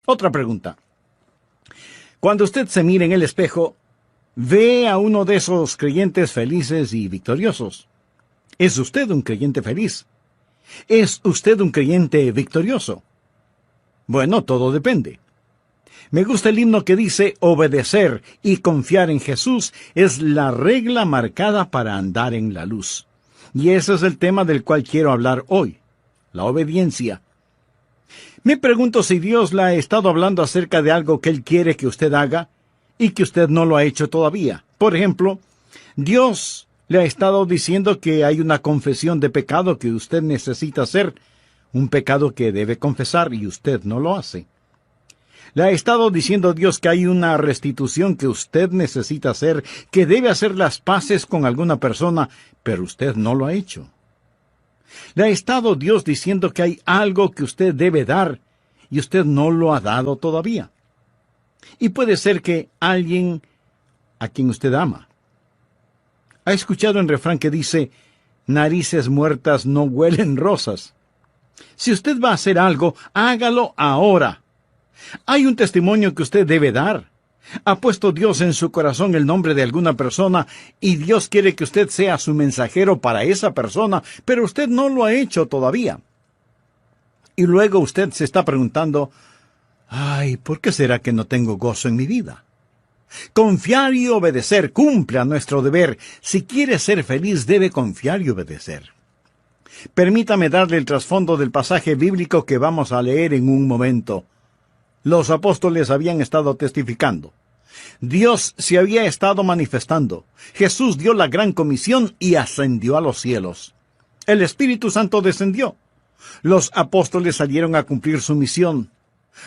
Otra pregunta. Cuando usted se mira en el espejo, ¿ve a uno de esos creyentes felices y victoriosos? ¿Es usted un creyente feliz? ¿Es usted un creyente victorioso? Bueno, todo depende. Me gusta el himno que dice: obedecer y confiar en Jesús es la regla marcada para andar en la luz. Y ese es el tema del cual quiero hablar hoy, la obediencia. Me pregunto si Dios le ha estado hablando acerca de algo que Él quiere que usted haga y que usted no lo ha hecho todavía. Por ejemplo, Dios le ha estado diciendo que hay una confesión de pecado que usted necesita hacer, un pecado que debe confesar y usted no lo hace. Le ha estado diciendo Dios que hay una restitución que usted necesita hacer, que debe hacer las paces con alguna persona, pero usted no lo ha hecho. Le ha estado Dios diciendo que hay algo que usted debe dar, y usted no lo ha dado todavía. Y puede ser que alguien a quien usted ama. ¿Ha escuchado el refrán que dice: narices muertas no huelen rosas? Si usted va a hacer algo, hágalo ahora. Hay un testimonio que usted debe dar. Ha puesto Dios en su corazón el nombre de alguna persona y Dios quiere que usted sea su mensajero para esa persona, pero usted no lo ha hecho todavía. Y luego usted se está preguntando: ay, ¿por qué será que no tengo gozo en mi vida? Confiar y obedecer, cumpla nuestro deber. Si quiere ser feliz, debe confiar y obedecer. Permítame darle el trasfondo del pasaje bíblico que vamos a leer en un momento. Los apóstoles habían estado testificando. Dios se había estado manifestando. Jesús dio la gran comisión y ascendió a los cielos. El Espíritu Santo descendió. Los apóstoles salieron a cumplir su misión.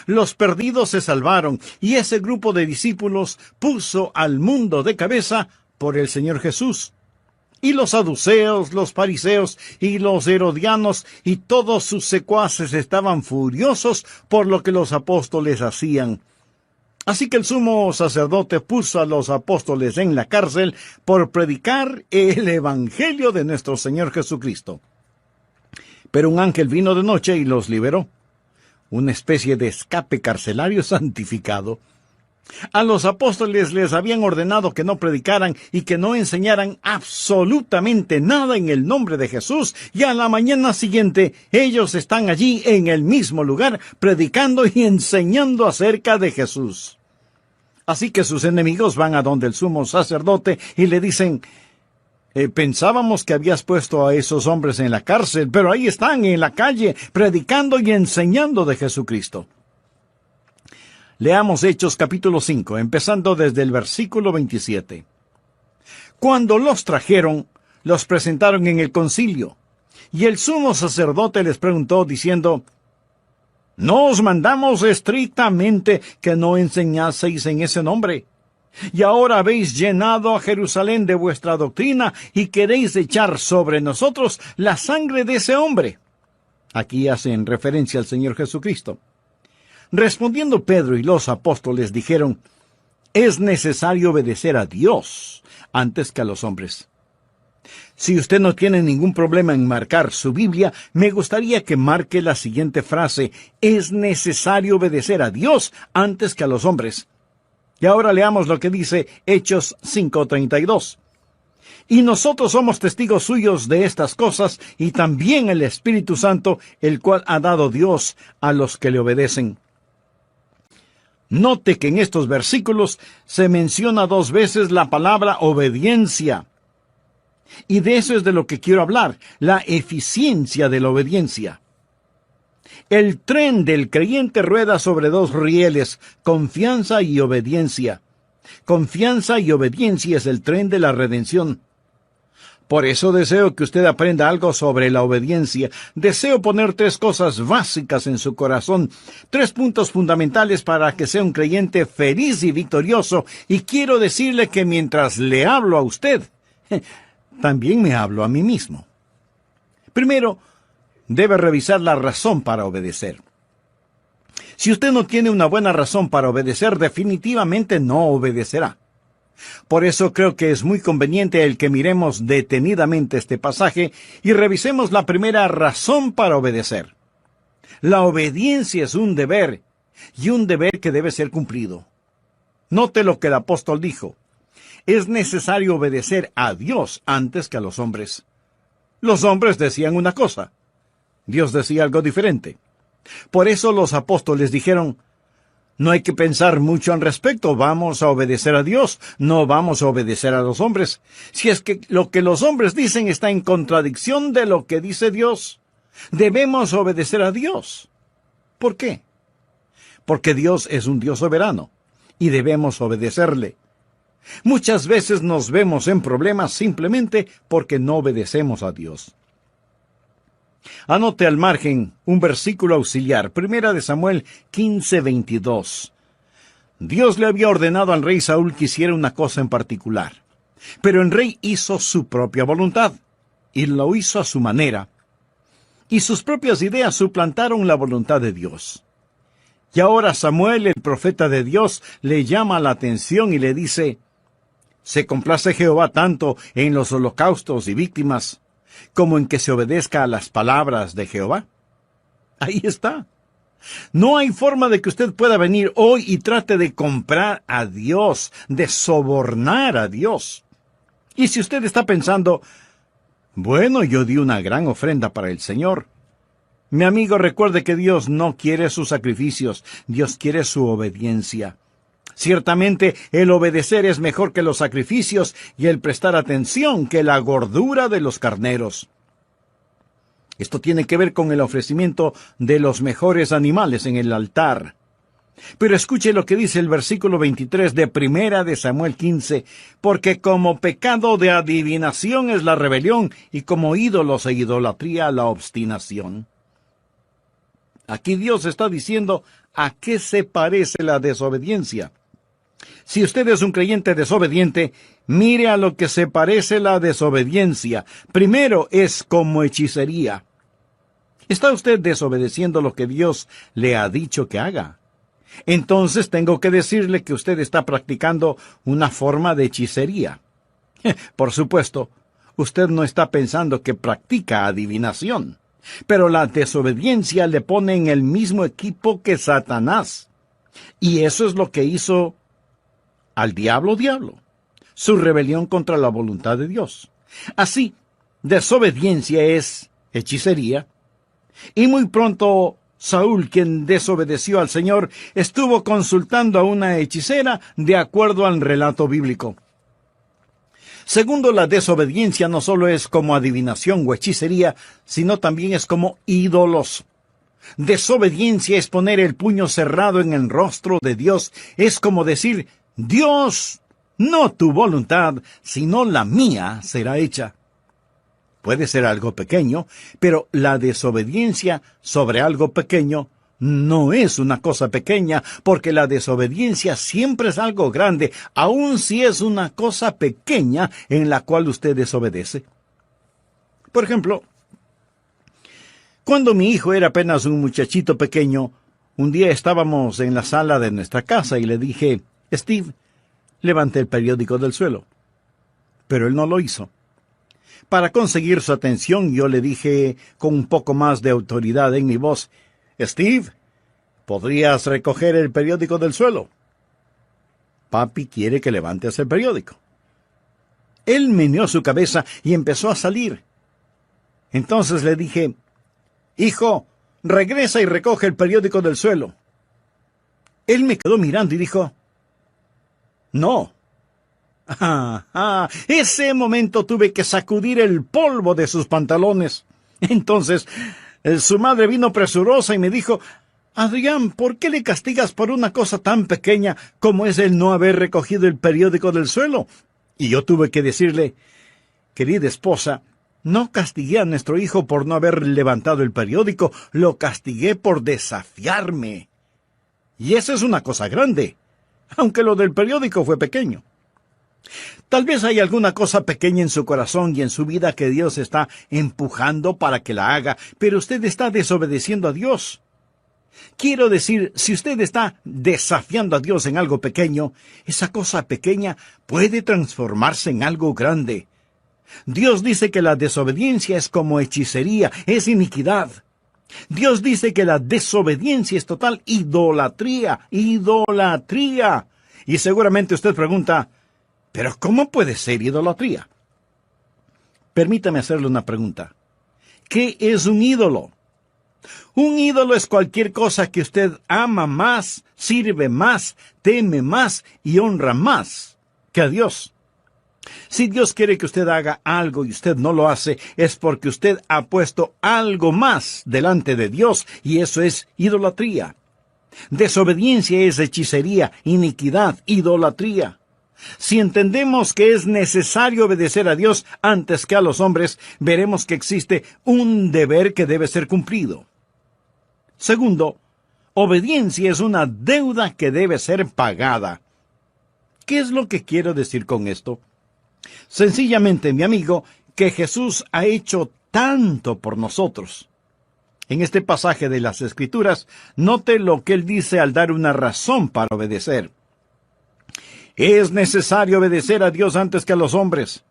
Los perdidos se salvaron y ese grupo de discípulos puso al mundo de cabeza por el Señor Jesús. Y los saduceos, los fariseos y los herodianos y todos sus secuaces estaban furiosos por lo que los apóstoles hacían. Así que el sumo sacerdote puso a los apóstoles en la cárcel por predicar el evangelio de nuestro Señor Jesucristo. Pero un ángel vino de noche y los liberó. Una especie de escape carcelario santificado. A los apóstoles les habían ordenado que no predicaran y que no enseñaran absolutamente nada en el nombre de Jesús, y a la mañana siguiente ellos están allí en el mismo lugar predicando y enseñando acerca de Jesús. Así que sus enemigos van a donde el sumo sacerdote y le dicen: pensábamos que habías puesto a esos hombres en la cárcel, pero ahí están en la calle predicando y enseñando de Jesucristo. Leamos Hechos capítulo 5, empezando desde el versículo 27. Cuando los trajeron, los presentaron en el concilio, y el sumo sacerdote les preguntó, diciendo: ¿no os mandamos estrictamente que no enseñaseis en ese nombre? Y ahora habéis llenado a Jerusalén de vuestra doctrina, y queréis echar sobre nosotros la sangre de ese hombre. Aquí hacen referencia al Señor Jesucristo. Respondiendo Pedro y los apóstoles dijeron: es necesario obedecer a Dios antes que a los hombres. Si usted no tiene ningún problema en marcar su Biblia, me gustaría que marque la siguiente frase: es necesario obedecer a Dios antes que a los hombres. Y ahora leamos lo que dice Hechos 5:32. Y nosotros somos testigos suyos de estas cosas, y también el Espíritu Santo, el cual ha dado Dios a los que le obedecen. Note que en estos versículos se menciona 2 veces la palabra obediencia. Y de eso es de lo que quiero hablar, la eficiencia de la obediencia. El tren del creyente rueda sobre 2 rieles, confianza y obediencia. Confianza y obediencia es el tren de la redención. Por eso deseo que usted aprenda algo sobre la obediencia. Deseo poner 3 cosas básicas en su corazón, 3 puntos fundamentales para que sea un creyente feliz y victorioso. Y quiero decirle que mientras le hablo a usted, también me hablo a mí mismo. Primero, debe revisar la razón para obedecer. Si usted no tiene una buena razón para obedecer, definitivamente no obedecerá. Por eso creo que es muy conveniente el que miremos detenidamente este pasaje y revisemos la primera razón para obedecer. La obediencia es un deber, y un deber que debe ser cumplido. Note lo que el apóstol dijo. Es necesario obedecer a Dios antes que a los hombres. Los hombres decían una cosa. Dios decía algo diferente. Por eso los apóstoles dijeron, no hay que pensar mucho al respecto, vamos a obedecer a Dios, no vamos a obedecer a los hombres. Si es que lo que los hombres dicen está en contradicción de lo que dice Dios, debemos obedecer a Dios. ¿Por qué? Porque Dios es un Dios soberano y debemos obedecerle. Muchas veces nos vemos en problemas simplemente porque no obedecemos a Dios. Anote al margen un versículo auxiliar, 1 Samuel 15:22. Dios le había ordenado al rey Saúl que hiciera una cosa en particular, pero el rey hizo su propia voluntad, y lo hizo a su manera, y sus propias ideas suplantaron la voluntad de Dios. Y ahora Samuel, el profeta de Dios, le llama la atención y le dice, ¿se complace Jehová tanto en los holocaustos y víctimas como en que se obedezca a las palabras de Jehová? Ahí está. No hay forma de que usted pueda venir hoy y trate de comprar a Dios, de sobornar a Dios. Y si usted está pensando, bueno, yo di una gran ofrenda para el Señor. Mi amigo, recuerde que Dios no quiere sus sacrificios, Dios quiere su obediencia. Ciertamente, el obedecer es mejor que los sacrificios y el prestar atención que la gordura de los carneros. Esto tiene que ver con el ofrecimiento de los mejores animales en el altar. Pero escuche lo que dice el versículo 23 de 1 Samuel 15, porque como pecado de adivinación es la rebelión y como ídolos e idolatría la obstinación. Aquí Dios está diciendo a qué se parece la desobediencia. Si usted es un creyente desobediente, mire a lo que se parece la desobediencia. Primero es como hechicería. ¿Está usted desobedeciendo lo que Dios le ha dicho que haga? Entonces tengo que decirle que usted está practicando una forma de hechicería. Por supuesto, usted no está pensando que practica adivinación, pero la desobediencia le pone en el mismo equipo que Satanás. Y eso es lo que hizo al diablo, su rebelión contra la voluntad de Dios. Así, desobediencia es hechicería, y muy pronto Saúl, quien desobedeció al Señor, estuvo consultando a una hechicera de acuerdo al relato bíblico. Segundo, la desobediencia no solo es como adivinación o hechicería, sino también es como ídolos. Desobediencia es poner el puño cerrado en el rostro de Dios, es como decir, Dios, no tu voluntad, sino la mía será hecha. Puede ser algo pequeño, pero la desobediencia sobre algo pequeño no es una cosa pequeña, porque la desobediencia siempre es algo grande, aun si es una cosa pequeña en la cual usted desobedece. Por ejemplo, cuando mi hijo era apenas un muchachito pequeño, un día estábamos en la sala de nuestra casa y le dije, Steve, levante el periódico del suelo. Pero él no lo hizo. Para conseguir su atención, yo le dije con un poco más de autoridad en mi voz, Steve, ¿podrías recoger el periódico del suelo? Papi quiere que levantes el periódico. Él meneó su cabeza y empezó a salir. Entonces le dije, hijo, regresa y recoge el periódico del suelo. Él me quedó mirando y dijo, no. Ese momento tuve que sacudir el polvo de sus pantalones. Entonces, su madre vino presurosa y me dijo, Adrián, ¿por qué le castigas por una cosa tan pequeña como es el no haber recogido el periódico del suelo? Y yo tuve que decirle, querida esposa, no castigué a nuestro hijo por no haber levantado el periódico, lo castigué por desafiarme. Y esa es una cosa grande, aunque lo del periódico fue pequeño. Tal vez hay alguna cosa pequeña en su corazón y en su vida que Dios está empujando para que la haga, pero usted está desobedeciendo a Dios. Quiero decir, si usted está desafiando a Dios en algo pequeño, esa cosa pequeña puede transformarse en algo grande. Dios dice que la desobediencia es como hechicería, es iniquidad. Dios dice que la desobediencia es total idolatría, idolatría. Y seguramente usted pregunta, ¿pero cómo puede ser idolatría? Permítame hacerle una pregunta. ¿Qué es un ídolo? Un ídolo es cualquier cosa que usted ama más, sirve más, teme más y honra más que a Dios. Si Dios quiere que usted haga algo y usted no lo hace, es porque usted ha puesto algo más delante de Dios, y eso es idolatría. Desobediencia es hechicería, iniquidad, idolatría. Si entendemos que es necesario obedecer a Dios antes que a los hombres, veremos que existe un deber que debe ser cumplido. Segundo, obediencia es una deuda que debe ser pagada. ¿Qué es lo que quiero decir con esto? Sencillamente, mi amigo, que Jesús ha hecho tanto por nosotros. En este pasaje de las Escrituras, note lo que él dice al dar una razón para obedecer. Es necesario obedecer a Dios antes que a los hombres.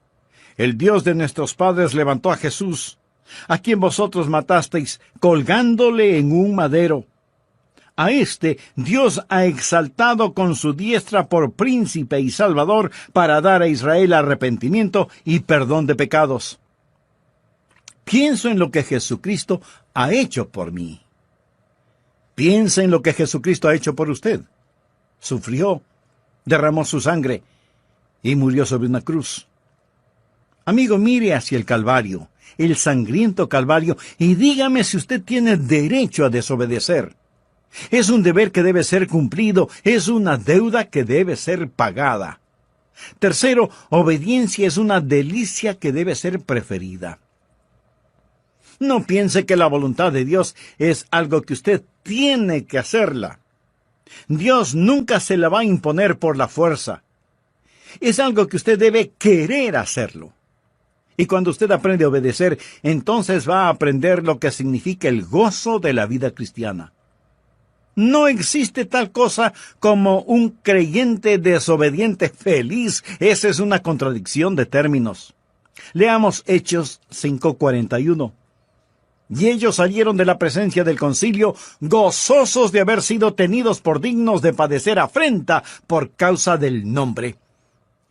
El Dios de nuestros padres levantó a Jesús, a quien vosotros matasteis, colgándole en un madero. A este Dios ha exaltado con su diestra por príncipe y salvador para dar a Israel arrepentimiento y perdón de pecados. Pienso en lo que Jesucristo ha hecho por mí. Piensa en lo que Jesucristo ha hecho por usted. Sufrió, derramó su sangre y murió sobre una cruz. Amigo, mire hacia el Calvario, el sangriento Calvario, y dígame si usted tiene derecho a desobedecer. Es un deber que debe ser cumplido, es una deuda que debe ser pagada. Tercero, obediencia es una delicia que debe ser preferida. No piense que la voluntad de Dios es algo que usted tiene que hacerla. Dios nunca se la va a imponer por la fuerza. Es algo que usted debe querer hacerlo. Y cuando usted aprende a obedecer, entonces va a aprender lo que significa el gozo de la vida cristiana. No existe tal cosa como un creyente desobediente feliz. Esa es una contradicción de términos. Leamos Hechos 5:41. Y ellos salieron de la presencia del concilio, gozosos de haber sido tenidos por dignos de padecer afrenta por causa del nombre.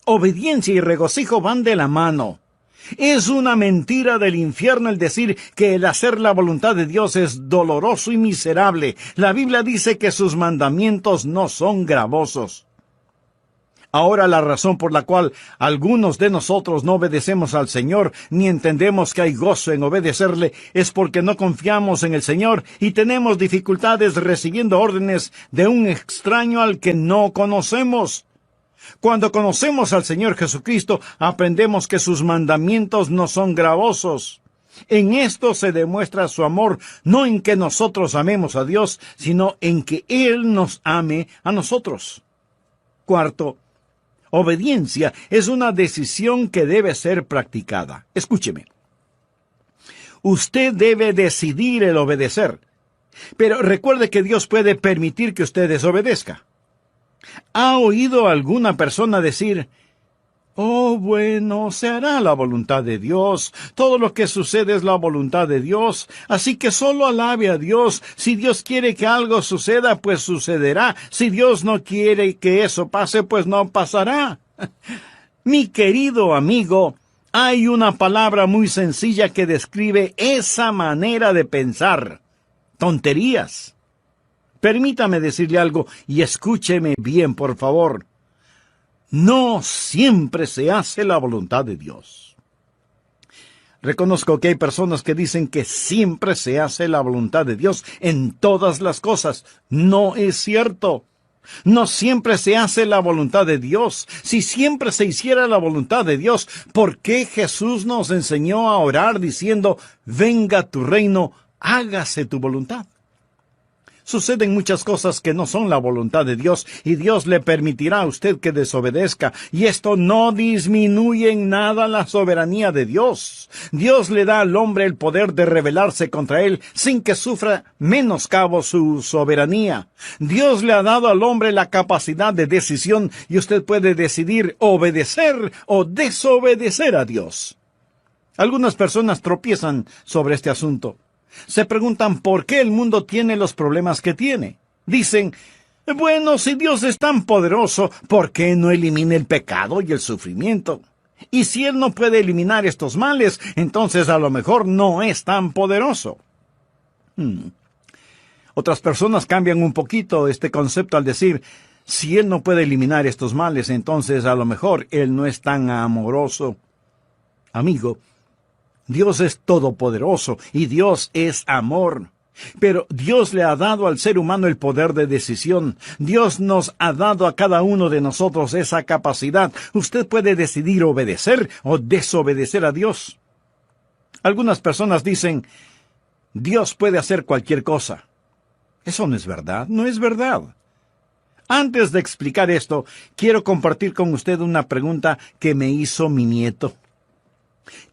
Obediencia y regocijo van de la mano. Es una mentira del infierno el decir que el hacer la voluntad de Dios es doloroso y miserable. La Biblia dice que sus mandamientos no son gravosos. Ahora la razón por la cual algunos de nosotros no obedecemos al Señor, ni entendemos que hay gozo en obedecerle, es porque no confiamos en el Señor y tenemos dificultades recibiendo órdenes de un extraño al que no conocemos. Cuando conocemos al Señor Jesucristo, aprendemos que sus mandamientos no son gravosos. En esto se demuestra su amor, no en que nosotros amemos a Dios, sino en que Él nos ame a nosotros. Cuarto, obediencia es una decisión que debe ser practicada. Escúcheme. Usted debe decidir el obedecer, pero recuerde que Dios puede permitir que usted desobedezca. ¿Ha oído alguna persona decir, oh, bueno, se hará la voluntad de Dios, todo lo que sucede es la voluntad de Dios, así que solo alabe a Dios, si Dios quiere que algo suceda, pues sucederá, si Dios no quiere que eso pase, pues no pasará? Mi querido amigo, hay una palabra muy sencilla que describe esa manera de pensar: tonterías. Permítame decirle algo y escúcheme bien, por favor. No siempre se hace la voluntad de Dios. Reconozco que hay personas que dicen que siempre se hace la voluntad de Dios en todas las cosas. No es cierto. No siempre se hace la voluntad de Dios. Si siempre se hiciera la voluntad de Dios, ¿por qué Jesús nos enseñó a orar diciendo, venga tu reino, hágase tu voluntad? Suceden muchas cosas que no son la voluntad de Dios, y Dios le permitirá a usted que desobedezca, y esto no disminuye en nada la soberanía de Dios. Dios le da al hombre el poder de rebelarse contra él sin que sufra menoscabo su soberanía. Dios le ha dado al hombre la capacidad de decisión, y usted puede decidir obedecer o desobedecer a Dios. Algunas personas tropiezan sobre este asunto. Se preguntan por qué el mundo tiene los problemas que tiene. Dicen, bueno, si Dios es tan poderoso, ¿por qué no elimina el pecado y el sufrimiento? Y si Él no puede eliminar estos males, entonces a lo mejor no es tan poderoso. Otras personas cambian un poquito este concepto al decir, si Él no puede eliminar estos males, entonces a lo mejor Él no es tan amoroso. Amigo, Dios es todopoderoso y Dios es amor. Pero Dios le ha dado al ser humano el poder de decisión. Dios nos ha dado a cada uno de nosotros esa capacidad. Usted puede decidir obedecer o desobedecer a Dios. Algunas personas dicen, Dios puede hacer cualquier cosa. Eso no es verdad, no es verdad. Antes de explicar esto, quiero compartir con usted una pregunta que me hizo mi nieto.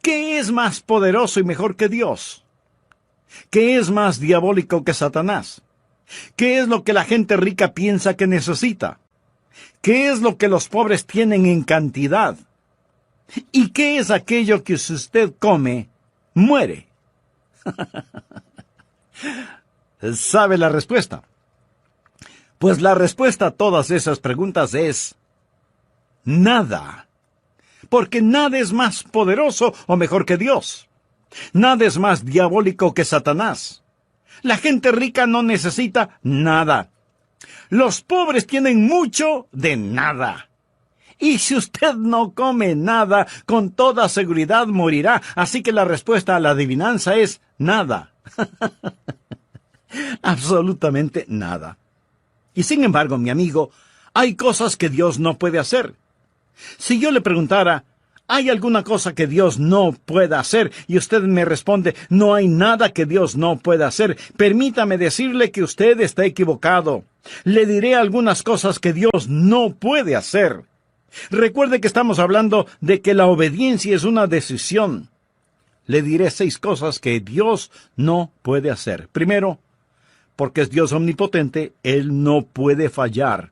¿Qué es más poderoso y mejor que Dios? ¿Qué es más diabólico que Satanás? ¿Qué es lo que la gente rica piensa que necesita? ¿Qué es lo que los pobres tienen en cantidad? ¿Y qué es aquello que si usted come, muere? ¿Sabe la respuesta? Pues la respuesta a todas esas preguntas es nada. Porque nada es más poderoso o mejor que Dios. Nada es más diabólico que Satanás. La gente rica no necesita nada. Los pobres tienen mucho de nada. Y si usted no come nada, con toda seguridad morirá. Así que la respuesta a la adivinanza es nada. Absolutamente nada. Y sin embargo, mi amigo, hay cosas que Dios no puede hacer. Si yo le preguntara, ¿hay alguna cosa que Dios no pueda hacer? Y usted me responde, no hay nada que Dios no pueda hacer. Permítame decirle que usted está equivocado. Le diré algunas cosas que Dios no puede hacer. Recuerde que estamos hablando de que la obediencia es una decisión. Le diré 6 cosas que Dios no puede hacer. Primero, porque es Dios omnipotente, Él no puede fallar.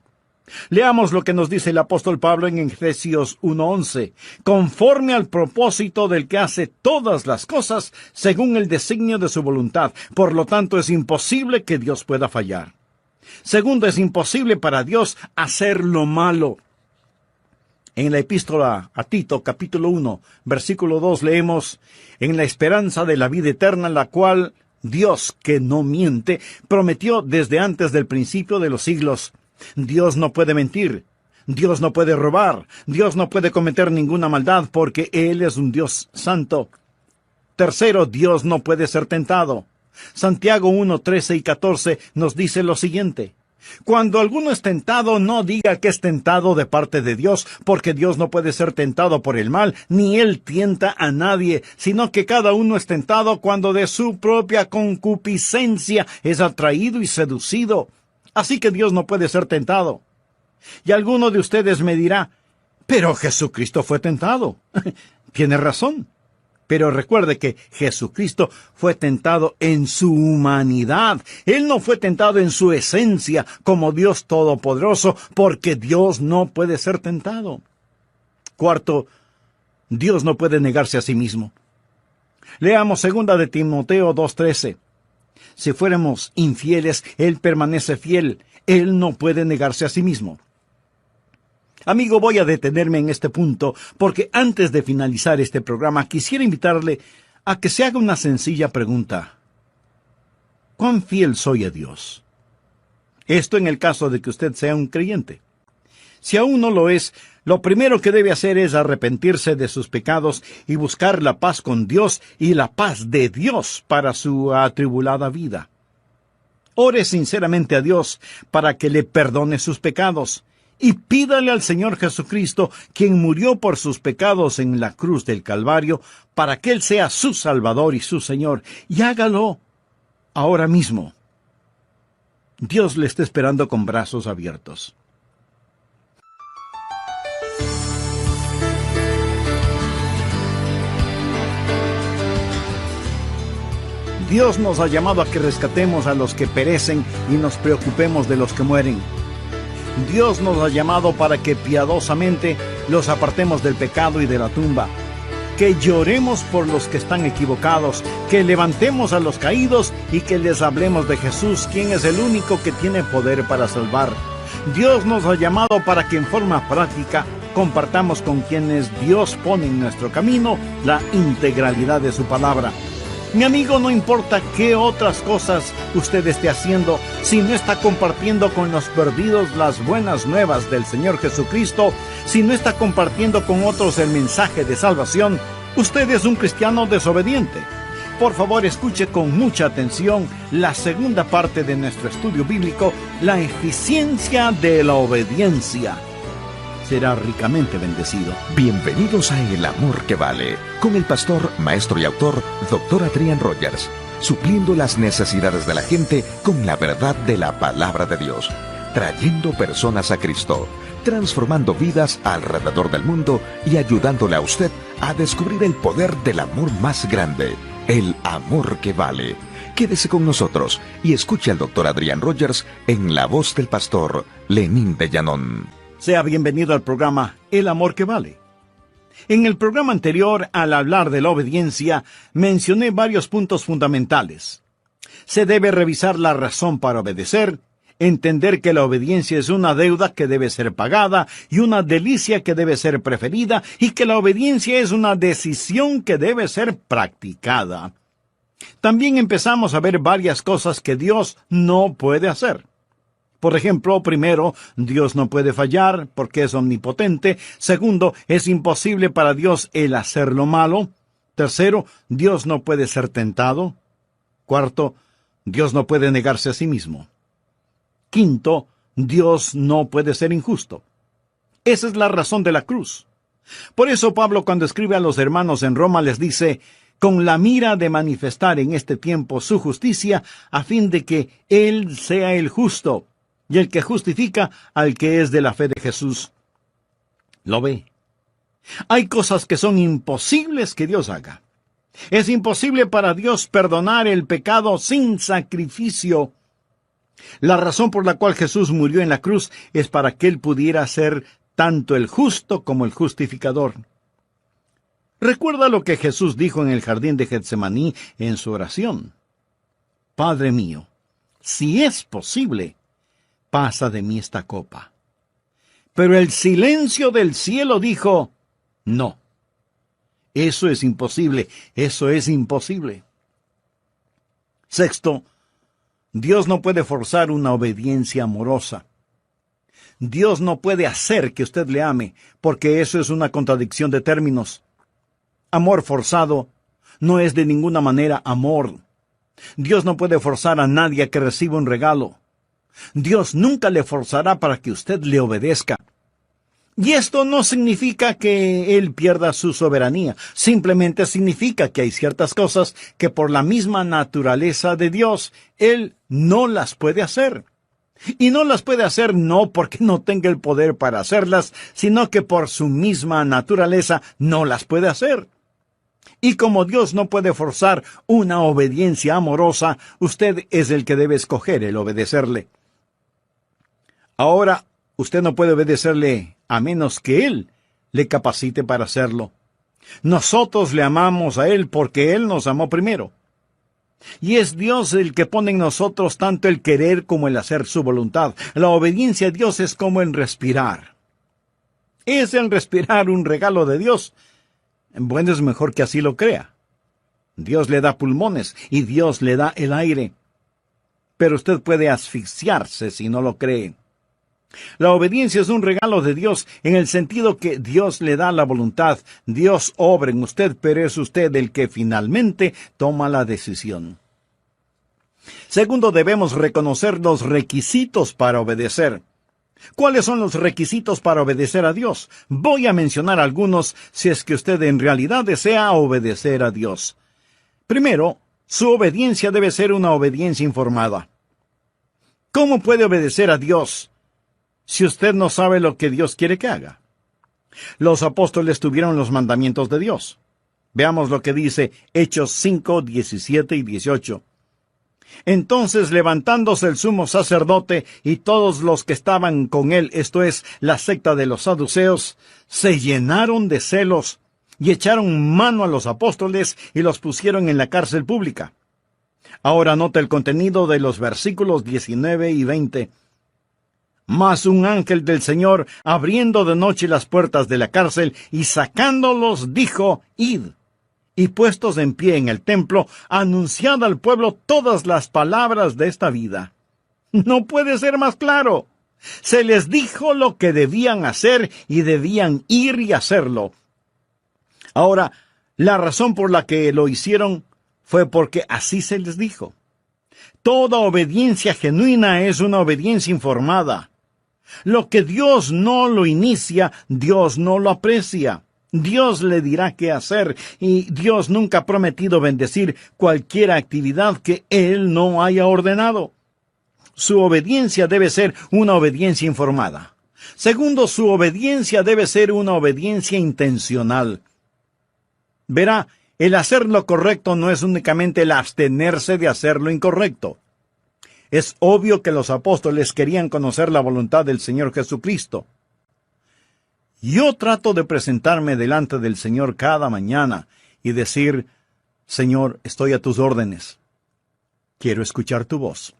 Leamos lo que nos dice el apóstol Pablo en Efesios 1:11. Conforme al propósito del que hace todas las cosas según el designio de su voluntad. Por lo tanto, es imposible que Dios pueda fallar. Segundo, es imposible para Dios hacer lo malo. En la epístola a Tito, capítulo 1, versículo 2, leemos, en la esperanza de la vida eterna, la cual Dios, que no miente, prometió desde antes del principio de los siglos. Dios no puede mentir, Dios no puede robar, Dios no puede cometer ninguna maldad porque Él es un Dios santo. Tercero, Dios no puede ser tentado. Santiago 1, 13 y 14 nos dice lo siguiente. Cuando alguno es tentado, no diga que es tentado de parte de Dios, porque Dios no puede ser tentado por el mal, ni Él tienta a nadie, sino que cada uno es tentado cuando de su propia concupiscencia es atraído y seducido. Así que Dios no puede ser tentado. Y alguno de ustedes me dirá, pero Jesucristo fue tentado. Tiene razón. Pero recuerde que Jesucristo fue tentado en su humanidad. Él no fue tentado en su esencia como Dios Todopoderoso, porque Dios no puede ser tentado. Cuarto, Dios no puede negarse a sí mismo. Leamos 2 de Timoteo 2:13. Si fuéramos infieles, Él permanece fiel. Él no puede negarse a sí mismo. Amigo, voy a detenerme en este punto porque antes de finalizar este programa quisiera invitarle a que se haga una sencilla pregunta. ¿Cuán fiel soy a Dios? Esto en el caso de que usted sea un creyente. Si aún no lo es, lo primero que debe hacer es arrepentirse de sus pecados y buscar la paz con Dios y la paz de Dios para su atribulada vida. Ore sinceramente a Dios para que le perdone sus pecados. Y pídale al Señor Jesucristo, quien murió por sus pecados en la cruz del Calvario, para que Él sea su Salvador y su Señor. Y hágalo ahora mismo. Dios le está esperando con brazos abiertos. Dios nos ha llamado a que rescatemos a los que perecen y nos preocupemos de los que mueren. Dios nos ha llamado para que piadosamente los apartemos del pecado y de la tumba. que lloremos por los que están equivocados, que levantemos a los caídos y que les hablemos de Jesús, quien es el único que tiene poder para salvar. Dios nos ha llamado para que en forma práctica compartamos con quienes Dios pone en nuestro camino la integralidad de su palabra. Mi amigo, no importa qué otras cosas usted esté haciendo, si no está compartiendo con los perdidos las buenas nuevas del Señor Jesucristo, si no está compartiendo con otros el mensaje de salvación, usted es un cristiano desobediente. Por favor, escuche con mucha atención la segunda parte de nuestro estudio bíblico, la eficiencia de la obediencia. Será ricamente bendecido. Bienvenidos a El Amor que Vale, con el pastor, maestro y autor, Dr. Adrian Rogers, supliendo las necesidades de la gente con la verdad de la palabra de Dios, trayendo personas a Cristo, transformando vidas alrededor del mundo y ayudándole a usted a descubrir el poder del amor más grande, el amor que vale. Quédese con nosotros y escuche al Dr. Adrian Rogers en la voz del pastor Lenín de Llanón. Sea bienvenido al programa El Amor que Vale. En el programa anterior, al hablar de la obediencia, mencioné varios puntos fundamentales. Se debe revisar la razón para obedecer, entender que la obediencia es una deuda que debe ser pagada y una delicia que debe ser preferida, y que la obediencia es una decisión que debe ser practicada. También empezamos a ver varias cosas que Dios no puede hacer. Por ejemplo, primero, Dios no puede fallar porque es omnipotente. Segundo, es imposible para Dios el hacer lo malo. Tercero, Dios no puede ser tentado. Cuarto, Dios no puede negarse a sí mismo. Quinto, Dios no puede ser injusto. Esa es la razón de la cruz. Por eso Pablo, cuando escribe a los hermanos en Roma, les dice: con la mira de manifestar en este tiempo su justicia, a fin de que Él sea el justo y el que justifica al que es de la fe de Jesús. ¿Lo ve? Hay cosas que son imposibles que Dios haga. Es imposible para Dios perdonar el pecado sin sacrificio. La razón por la cual Jesús murió en la cruz es para que Él pudiera ser tanto el justo como el justificador. Recuerda lo que Jesús dijo en el jardín de Getsemaní en su oración: Padre mío, si es posible, pasa de mí esta copa. Pero el silencio del cielo dijo: no. Eso es imposible, eso es imposible. Sexto, Dios no puede forzar una obediencia amorosa. Dios no puede hacer que usted le ame, porque eso es una contradicción de términos. Amor forzado no es de ninguna manera amor. Dios no puede forzar a nadie a que reciba un regalo. Dios nunca le forzará para que usted le obedezca. Y esto no significa que Él pierda su soberanía. Simplemente significa que hay ciertas cosas que por la misma naturaleza de Dios, Él no las puede hacer. Y no las puede hacer no porque no tenga el poder para hacerlas, sino que por su misma naturaleza no las puede hacer. Y como Dios no puede forzar una obediencia amorosa, usted es el que debe escoger el obedecerle. Ahora, usted no puede obedecerle a menos que Él le capacite para hacerlo. Nosotros le amamos a Él porque Él nos amó primero. Y es Dios el que pone en nosotros tanto el querer como el hacer su voluntad. La obediencia a Dios es como el respirar. ¿Es el respirar un regalo de Dios? Bueno, es mejor que así lo crea. Dios le da pulmones y Dios le da el aire. Pero usted puede asfixiarse si no lo cree. La obediencia es un regalo de Dios en el sentido que Dios le da la voluntad. Dios obra en usted, pero es usted el que finalmente toma la decisión. Segundo, debemos reconocer los requisitos para obedecer. ¿Cuáles son los requisitos para obedecer a Dios? Voy a mencionar algunos si es que usted en realidad desea obedecer a Dios. Primero, su obediencia debe ser una obediencia informada. ¿Cómo puede obedecer a Dios si usted no sabe lo que Dios quiere que haga? Los apóstoles tuvieron los mandamientos de Dios. Veamos lo que dice Hechos 5, 17 y 18. Entonces, levantándose el sumo sacerdote y todos los que estaban con él, esto es, la secta de los saduceos, se llenaron de celos y echaron mano a los apóstoles y los pusieron en la cárcel pública. Ahora nota el contenido de los versículos 19 y 20. Mas un ángel del Señor, abriendo de noche las puertas de la cárcel y sacándolos, dijo: Id, y puestos en pie en el templo, anunciad al pueblo todas las palabras de esta vida. No puede ser más claro. Se les dijo lo que debían hacer y debían ir y hacerlo. Ahora, la razón por la que lo hicieron fue porque así se les dijo. Toda obediencia genuina es una obediencia informada. Lo que Dios no lo inicia, Dios no lo aprecia. Dios le dirá qué hacer, y Dios nunca ha prometido bendecir cualquier actividad que Él no haya ordenado. Su obediencia debe ser una obediencia informada. Segundo, su obediencia debe ser una obediencia intencional. Verá, el hacer lo correcto no es únicamente el abstenerse de hacer lo incorrecto. Es obvio que los apóstoles querían conocer la voluntad del Señor Jesucristo. Yo trato de presentarme delante del Señor cada mañana y decir: Señor, estoy a tus órdenes. Quiero escuchar tu voz.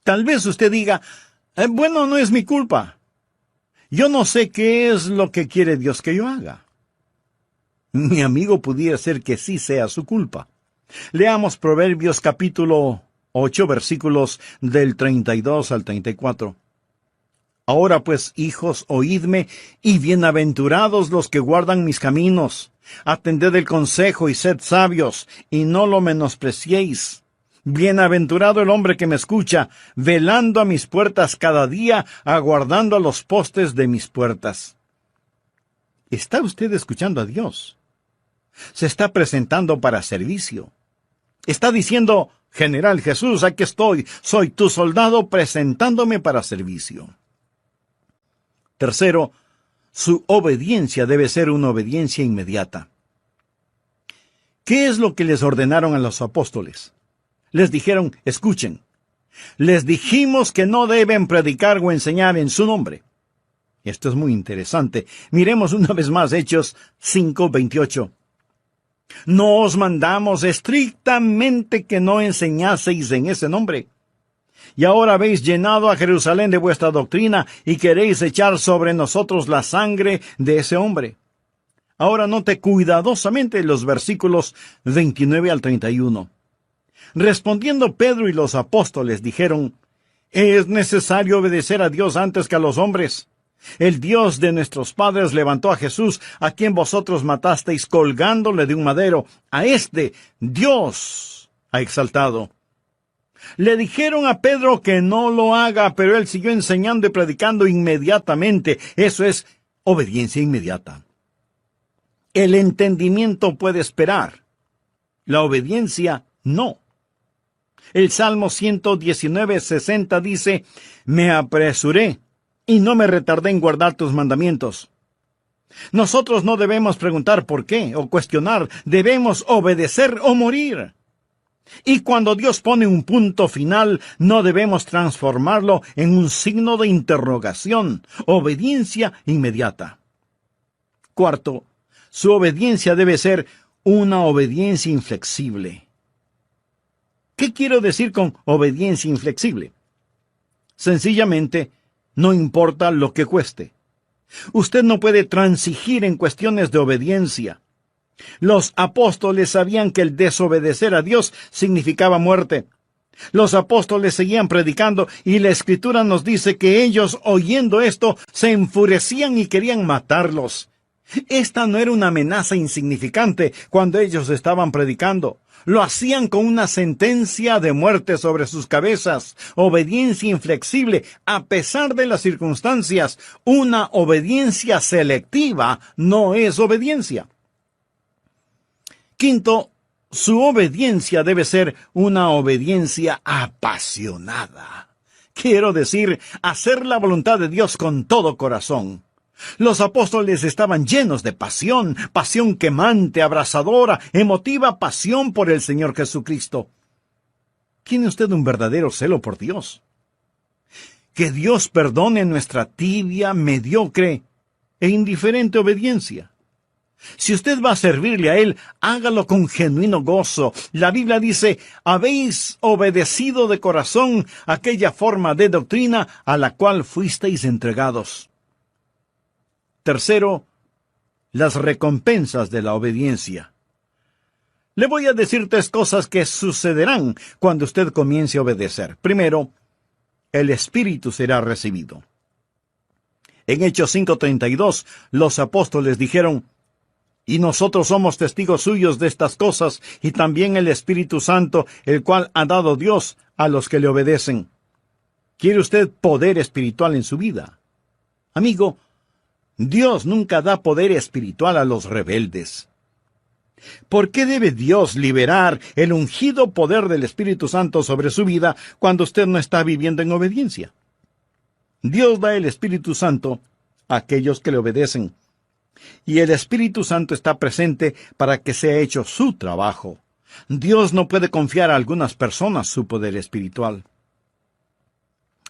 Tal vez usted diga: bueno, no es mi culpa. Yo no sé qué es lo que quiere Dios que yo haga. Mi amigo, pudiera ser que sí sea su culpa. Leamos Proverbios capítulo 8, versículos del 32 al 34. Ahora pues, hijos, oídme, y bienaventurados los que guardan mis caminos. Atended el consejo y sed sabios, y no lo menospreciéis. Bienaventurado el hombre que me escucha, velando a mis puertas cada día, aguardando a los postes de mis puertas. ¿Está usted escuchando a Dios? Se está presentando para servicio. Está diciendo: General Jesús, aquí estoy, soy tu soldado presentándome para servicio. Tercero, su obediencia debe ser una obediencia inmediata. ¿Qué es lo que les ordenaron a los apóstoles? Les dijeron: escuchen, les dijimos que no deben predicar o enseñar en su nombre. Esto es muy interesante. Miremos una vez más Hechos 5:28. No os mandamos estrictamente que no enseñaseis en ese nombre. Y ahora habéis llenado a Jerusalén de vuestra doctrina y queréis echar sobre nosotros la sangre de ese hombre. Ahora note cuidadosamente los versículos 29 al 31. Respondiendo Pedro y los apóstoles dijeron: es necesario obedecer a Dios antes que a los hombres. El Dios de nuestros padres levantó a Jesús, a quien vosotros matasteis colgándole de un madero. A este Dios ha exaltado. Le dijeron a Pedro que no lo haga, pero él siguió enseñando y predicando inmediatamente. Eso es obediencia inmediata. El entendimiento puede esperar. La obediencia no. El Salmo 119:60 dice: me apresuré y no me retardé en guardar tus mandamientos. Nosotros no debemos preguntar por qué o cuestionar, debemos obedecer o morir. Y cuando Dios pone un punto final, no debemos transformarlo en un signo de interrogación. Obediencia inmediata. Cuarto, su obediencia debe ser una obediencia inflexible. ¿Qué quiero decir con obediencia inflexible? Sencillamente, no importa lo que cueste. Usted no puede transigir en cuestiones de obediencia. Los apóstoles sabían que el desobedecer a Dios significaba muerte. Los apóstoles seguían predicando y la Escritura nos dice que ellos, oyendo esto, se enfurecían y querían matarlos. Esta no era una amenaza insignificante cuando ellos estaban predicando. Lo hacían con una sentencia de muerte sobre sus cabezas. Obediencia inflexible, a pesar de las circunstancias. Una obediencia selectiva no es obediencia. Quinto, su obediencia debe ser una obediencia apasionada. Quiero decir, hacer la voluntad de Dios con todo corazón. Los apóstoles estaban llenos de pasión, pasión quemante, abrasadora, emotiva pasión por el Señor Jesucristo. ¿Tiene usted un verdadero celo por Dios? Que Dios perdone nuestra tibia, mediocre e indiferente obediencia. Si usted va a servirle a Él, hágalo con genuino gozo. La Biblia dice, habéis obedecido de corazón aquella forma de doctrina a la cual fuisteis entregados. Tercero, las recompensas de la obediencia. Le voy a decir 3 cosas que sucederán cuando usted comience a obedecer. Primero, el Espíritu será recibido. En Hechos 5:32, los apóstoles dijeron, y nosotros somos testigos suyos de estas cosas, y también el Espíritu Santo, el cual ha dado Dios a los que le obedecen. ¿Quiere usted poder espiritual en su vida? Amigo, Dios nunca da poder espiritual a los rebeldes. ¿Por qué debe Dios liberar el ungido poder del Espíritu Santo sobre su vida cuando usted no está viviendo en obediencia? Dios da el Espíritu Santo a aquellos que le obedecen. Y el Espíritu Santo está presente para que sea hecho su trabajo. Dios no puede confiar a algunas personas su poder espiritual.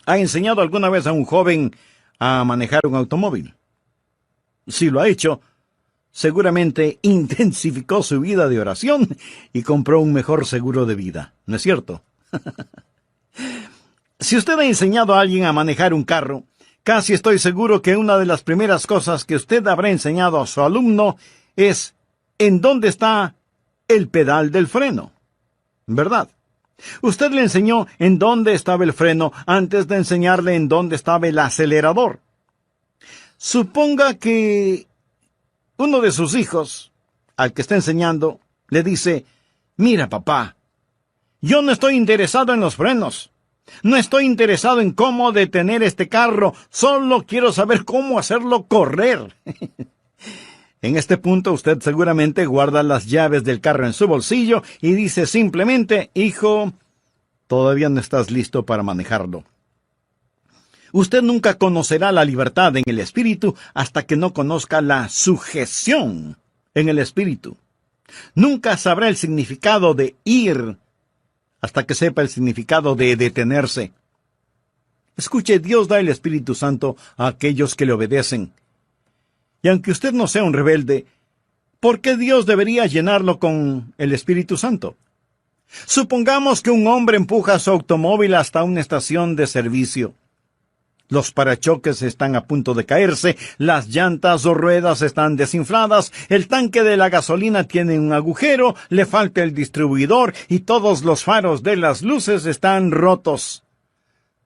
¿Ha enseñado alguna vez a un joven a manejar un automóvil? Si lo ha hecho, seguramente intensificó su vida de oración y compró un mejor seguro de vida, ¿no es cierto? Si usted ha enseñado a alguien a manejar un carro, casi estoy seguro que una de las primeras cosas que usted habrá enseñado a su alumno es en dónde está el pedal del freno, ¿verdad? Usted le enseñó en dónde estaba el freno antes de enseñarle en dónde estaba el acelerador. Suponga que uno de sus hijos, al que está enseñando, le dice, mira papá, yo no estoy interesado en los frenos. No estoy interesado en cómo detener este carro, solo quiero saber cómo hacerlo correr. En este punto usted seguramente guarda las llaves del carro en su bolsillo y dice simplemente, hijo, todavía no estás listo para manejarlo. Usted nunca conocerá la libertad en el Espíritu hasta que no conozca la sujeción en el Espíritu. Nunca sabrá el significado de ir hasta que sepa el significado de detenerse. Escuche, Dios da el Espíritu Santo a aquellos que le obedecen. Y aunque usted no sea un rebelde, ¿por qué Dios debería llenarlo con el Espíritu Santo? Supongamos que un hombre empuja su automóvil hasta una estación de servicio. Los parachoques están a punto de caerse, las llantas o ruedas están desinfladas, el tanque de la gasolina tiene un agujero, le falta el distribuidor y todos los faros de las luces están rotos.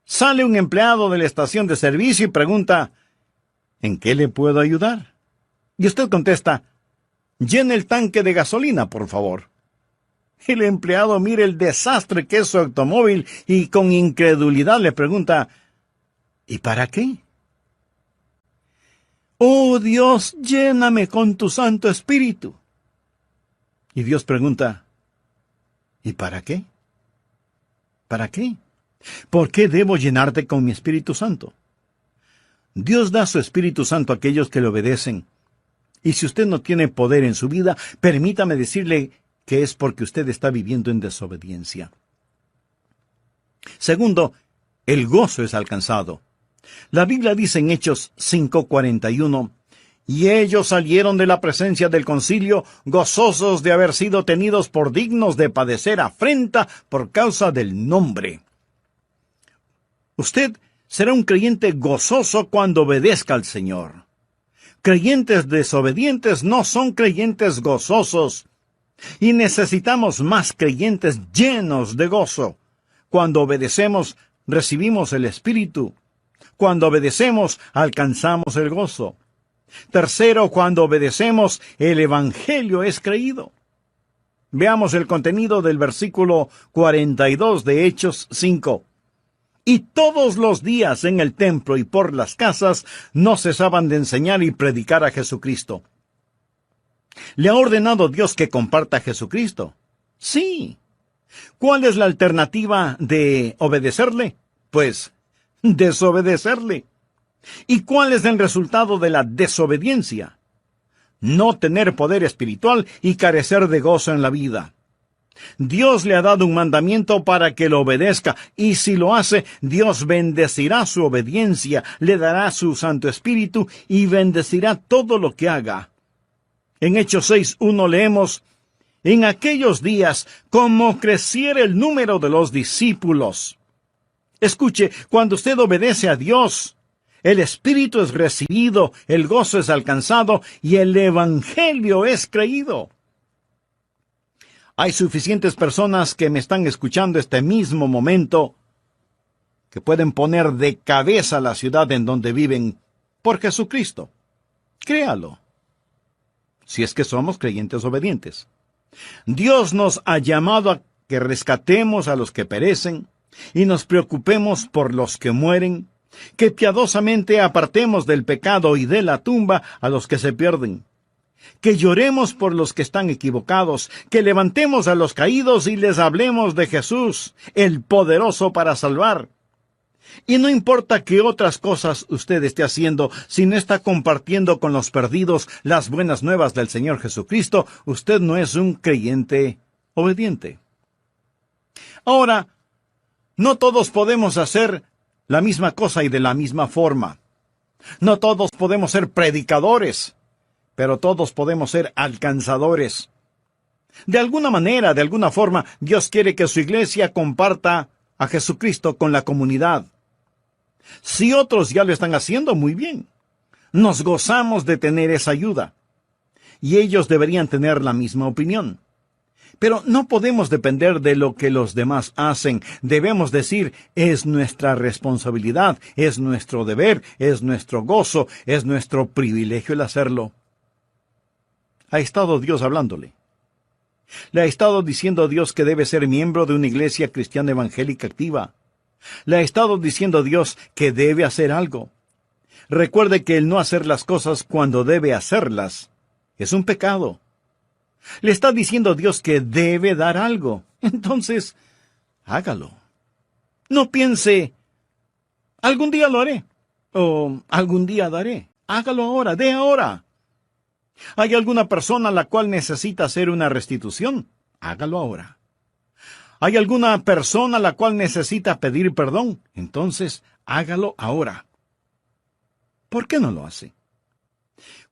Sale un empleado de la estación de servicio y pregunta, ¿en qué le puedo ayudar? Y usted contesta, llene el tanque de gasolina, por favor. El empleado mira el desastre que es su automóvil y con incredulidad le pregunta, ¿y para qué? Oh Dios, lléname con tu Santo Espíritu. Y Dios pregunta, ¿y para qué? ¿Para qué? ¿Por qué debo llenarte con mi Espíritu Santo? Dios da su Espíritu Santo a aquellos que le obedecen. Y si usted no tiene poder en su vida, permítame decirle que es porque usted está viviendo en desobediencia. Segundo, el gozo es alcanzado. La Biblia dice en Hechos 5:41, y ellos salieron de la presencia del concilio gozosos de haber sido tenidos por dignos de padecer afrenta por causa del nombre. Usted será un creyente gozoso cuando obedezca al Señor. Creyentes desobedientes no son creyentes gozosos. Y necesitamos más creyentes llenos de gozo. Cuando obedecemos, recibimos el Espíritu. Cuando obedecemos, alcanzamos el gozo. Tercero, cuando obedecemos, el Evangelio es creído. Veamos el contenido del versículo 42 de Hechos 5. Y todos los días en el templo y por las casas no cesaban de enseñar y predicar a Jesucristo. ¿Le ha ordenado Dios que comparta a Jesucristo? Sí. ¿Cuál es la alternativa de obedecerle? Pues, desobedecerle. ¿Y cuál es el resultado de la desobediencia? No tener poder espiritual y carecer de gozo en la vida. Dios le ha dado un mandamiento para que lo obedezca, y si lo hace, Dios bendecirá su obediencia, le dará su Santo Espíritu y bendecirá todo lo que haga. En Hechos 6:1 leemos: en aquellos días, como creciera el número de los discípulos. Escuche, cuando usted obedece a Dios, el Espíritu es recibido, el gozo es alcanzado y el Evangelio es creído. Hay suficientes personas que me están escuchando este mismo momento que pueden poner de cabeza la ciudad en donde viven por Jesucristo. Créalo, si es que somos creyentes obedientes. Dios nos ha llamado a que rescatemos a los que perecen y nos preocupemos por los que mueren, que piadosamente apartemos del pecado y de la tumba a los que se pierden, que lloremos por los que están equivocados, que levantemos a los caídos y les hablemos de Jesús, el poderoso para salvar. Y no importa qué otras cosas usted esté haciendo, si no está compartiendo con los perdidos las buenas nuevas del Señor Jesucristo, usted no es un creyente obediente. Ahora, no todos podemos hacer la misma cosa y de la misma forma. No todos podemos ser predicadores, pero todos podemos ser alcanzadores. De alguna manera, de alguna forma, Dios quiere que su iglesia comparta a Jesucristo con la comunidad. Si otros ya lo están haciendo, muy bien. Nos gozamos de tener esa ayuda. Y ellos deberían tener la misma opinión. Pero no podemos depender de lo que los demás hacen. Debemos decir, es nuestra responsabilidad, es nuestro deber, es nuestro gozo, es nuestro privilegio el hacerlo. Ha estado Dios hablándole. Le ha estado diciendo a Dios que debe ser miembro de una iglesia cristiana evangélica activa. Le ha estado diciendo a Dios que debe hacer algo. Recuerde que el no hacer las cosas cuando debe hacerlas es un pecado. Le está diciendo a Dios que debe dar algo. Entonces, hágalo. No piense, algún día lo haré, o algún día daré. Hágalo ahora, dé ahora. ¿Hay alguna persona a la cual necesita hacer una restitución? Hágalo ahora. ¿Hay alguna persona a la cual necesita pedir perdón? Entonces, hágalo ahora. ¿Por qué no lo hace?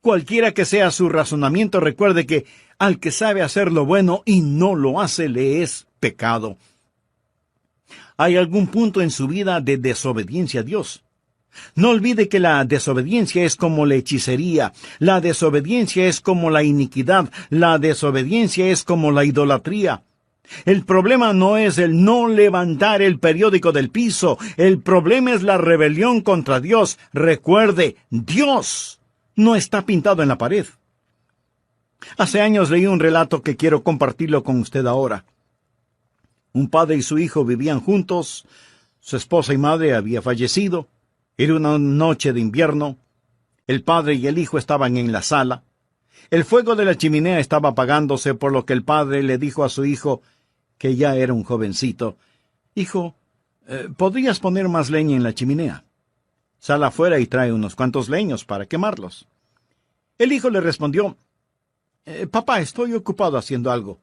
Cualquiera que sea su razonamiento, recuerde que al que sabe hacer lo bueno y no lo hace, le es pecado. ¿Hay algún punto en su vida de desobediencia a Dios? No olvide que la desobediencia es como la hechicería, la desobediencia es como la iniquidad, la desobediencia es como la idolatría. El problema no es el no levantar el periódico del piso, el problema es la rebelión contra Dios. Recuerde, Dios no está pintado en la pared. Hace años leí un relato que quiero compartirlo con usted ahora. Un padre y su hijo vivían juntos, su esposa y madre había fallecido, era una noche de invierno, el padre y el hijo estaban en la sala, el fuego de la chimenea estaba apagándose, por lo que el padre le dijo a su hijo, que ya era un jovencito: hijo, ¿podrías poner más leña en la chimenea? Sal afuera y trae unos cuantos leños para quemarlos. El hijo le respondió: papá, estoy ocupado haciendo algo.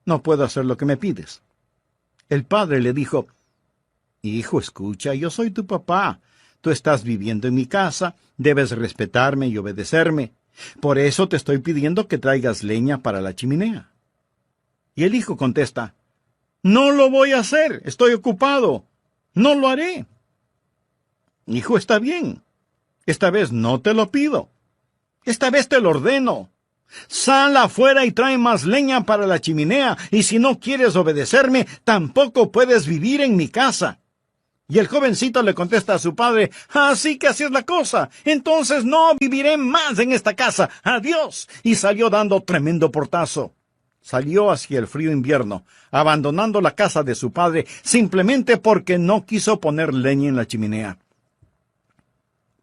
No puedo hacer lo que me pides. El padre le dijo: hijo, escucha, yo soy tu papá. Tú estás viviendo en mi casa, debes respetarme y obedecerme. Por eso te estoy pidiendo que traigas leña para la chimenea. Y el hijo contesta: no lo voy a hacer, estoy ocupado. No lo haré. Hijo, está bien. Esta vez no te lo pido. Esta vez te lo ordeno. Sal afuera y trae más leña para la chimenea, y si no quieres obedecerme, tampoco puedes vivir en mi casa. Y el jovencito le contesta a su padre: así que así es la cosa, entonces no viviré más en esta casa, adiós. Y salió dando tremendo portazo. Salió hacia el frío invierno, abandonando la casa de su padre, simplemente porque no quiso poner leña en la chimenea.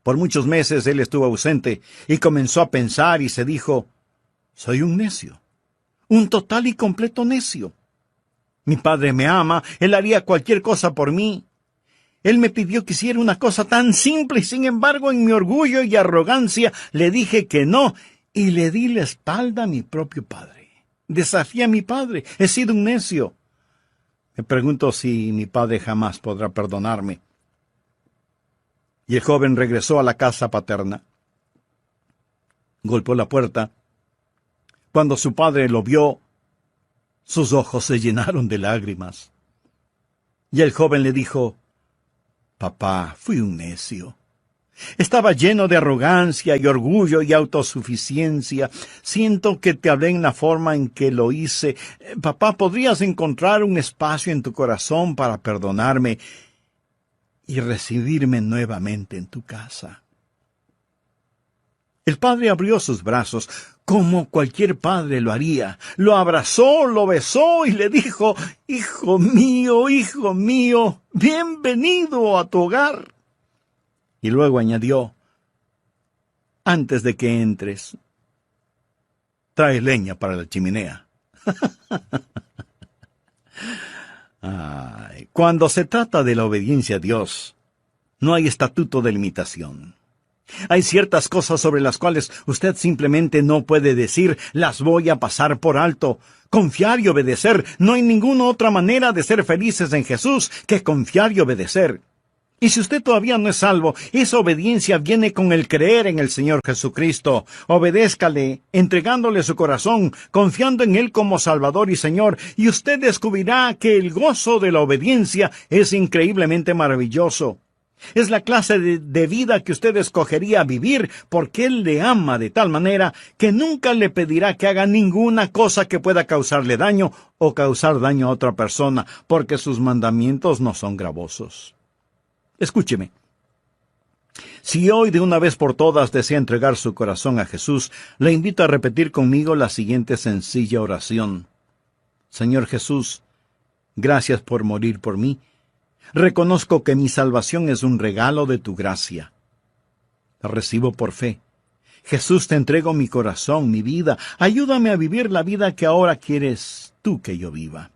Por muchos meses él estuvo ausente, y comenzó a pensar y se dijo: soy un necio, un total y completo necio. Mi padre me ama, él haría cualquier cosa por mí. Él me pidió que hiciera una cosa tan simple y sin embargo en mi orgullo y arrogancia le dije que no y le di la espalda a mi propio padre. Desafié a mi padre, he sido un necio. Me pregunto si mi padre jamás podrá perdonarme. Y el joven regresó a la casa paterna. Golpeó la puerta Cuando su padre lo vio, sus ojos se llenaron de lágrimas. Y el joven le dijo: «Papá, fui un necio. Estaba lleno de arrogancia y orgullo y autosuficiencia. Siento que te hablé en la forma en que lo hice. Papá, ¿podrías encontrar un espacio en tu corazón para perdonarme y recibirme nuevamente en tu casa?» El padre abrió sus brazos, como cualquier padre lo haría. Lo abrazó, lo besó y le dijo: hijo mío, bienvenido a tu hogar». Y luego añadió: «Antes de que entres, trae leña para la chimenea». Cuando se trata de la obediencia a Dios, no hay estatuto de limitación. Hay ciertas cosas sobre las cuales usted simplemente no puede decir: «Las voy a pasar por alto». Confiar y obedecer. No hay ninguna otra manera de ser felices en Jesús que confiar y obedecer. Y si usted todavía no es salvo, esa obediencia viene con el creer en el Señor Jesucristo. Obedézcale, entregándole su corazón, confiando en Él como Salvador y Señor, y usted descubrirá que el gozo de la obediencia es increíblemente maravilloso. Es la clase de vida que usted escogería vivir, porque Él le ama de tal manera que nunca le pedirá que haga ninguna cosa que pueda causarle daño o causar daño a otra persona, porque sus mandamientos no son gravosos. Escúcheme. Si hoy de una vez por todas desea entregar su corazón a Jesús, le invito a repetir conmigo la siguiente sencilla oración. Señor Jesús, gracias por morir por mí. Reconozco que mi salvación es un regalo de tu gracia. La recibo por fe. Jesús, te entrego mi corazón, mi vida. Ayúdame a vivir la vida que ahora quieres tú que yo viva.